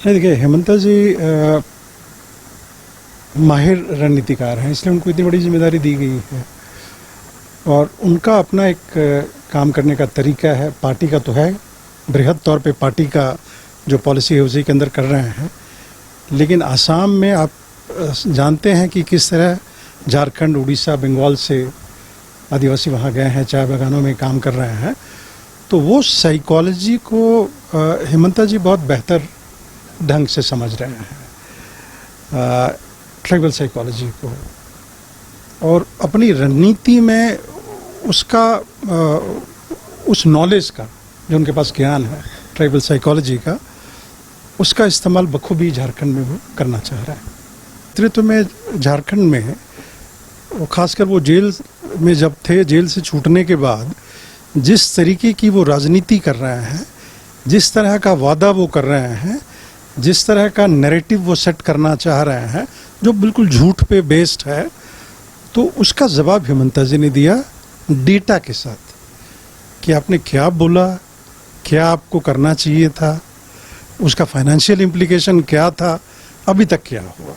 नहीं, देखिए हेमंता जी माहिर रणनीतिकार हैं, इसलिए उनको इतनी बड़ी जिम्मेदारी दी गई है और उनका अपना एक काम करने का तरीका है। पार्टी का तो है, बृहद तौर पे पार्टी का जो पॉलिसी है उसी के अंदर कर रहे हैं, लेकिन आसाम में आप जानते हैं कि किस तरह झारखंड, उड़ीसा, बंगाल से आदिवासी वहाँ गए हैं, चाय बागानों में काम कर रहे हैं। तो वो साइकोलॉजी को हेमंता जी बहुत बेहतर ढंग से समझ रहे हैं, ट्राइबल साइकोलॉजी को, और अपनी रणनीति में उसका उस नॉलेज का जो उनके पास ज्ञान है ट्राइबल साइकोलॉजी का, उसका इस्तेमाल बखूबी झारखंड में वो करना चाह रहा है। नेतृत्व में झारखंड में, खासकर वो जेल में जब थे, जेल से छूटने के बाद जिस तरीके की वो राजनीति कर रहे हैं, जिस तरह का वादा वो कर रहे हैं, जिस तरह का नैरेटिव वो सेट करना चाह रहे हैं जो बिल्कुल झूठ पे बेस्ड है, तो उसका जवाब हेमंता जी ने दिया डेटा के साथ कि आपने क्या बोला, क्या आपको करना चाहिए था, उसका फाइनेंशियल इम्प्लीकेशन क्या था, अभी तक क्या हुआ।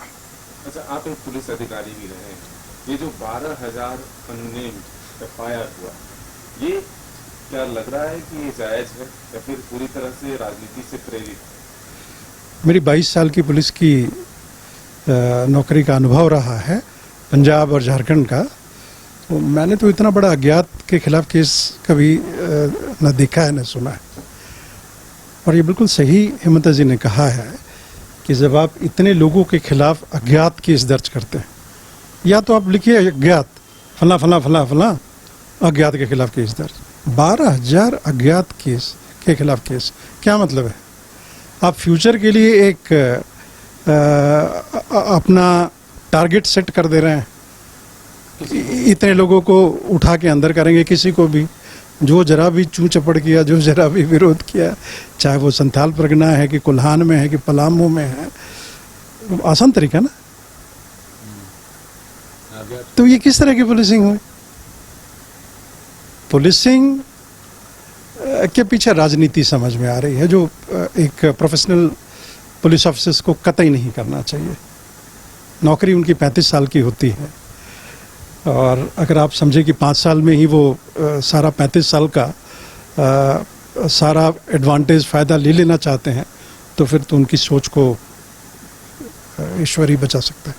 अच्छा, आप एक पुलिस अधिकारी भी रहे हैं, ये जो 12,000 अननेम्ड एफआईआर हुआ, ये क्या लग रहा है कि ये जायज है या फिर पूरी तरह से राजनीति से प्रेरित है? मेरी 22 साल की पुलिस की नौकरी का अनुभव रहा है पंजाब और झारखंड का, तो मैंने तो इतना बड़ा अज्ञात के खिलाफ केस कभी न देखा है न सुना है। और ये बिल्कुल सही हेमंता जी ने कहा है कि जब आप इतने लोगों के खिलाफ अज्ञात केस दर्ज करते हैं, या तो आप लिखिए अज्ञात फला फला फला फला अज्ञात के खिलाफ केस दर्ज, 12,000 अज्ञात केस के खिलाफ केस, क्या मतलब है? आप फ्यूचर के लिए एक अपना टारगेट सेट कर दे रहे हैं, इतने लोगों को उठा के अंदर करेंगे, किसी को भी जो जरा भी चू चपड़ किया, जो जरा भी विरोध किया, चाहे वो संथाल परगना है कि कोल्हान में है कि पलामू में है, आसान तरीका ना। तो ये किस तरह की पुलिसिंग हुई? पुलिसिंग के पीछे राजनीति समझ में आ रही है, जो एक प्रोफेशनल पुलिस ऑफिसर्स को कतई नहीं करना चाहिए। नौकरी उनकी 35 साल की होती है, और अगर आप समझे कि 5 साल में ही वो सारा 35 साल का सारा एडवांटेज, फ़ायदा ले लेना चाहते हैं, तो फिर तो उनकी सोच को ईश्वर ही बचा सकता है।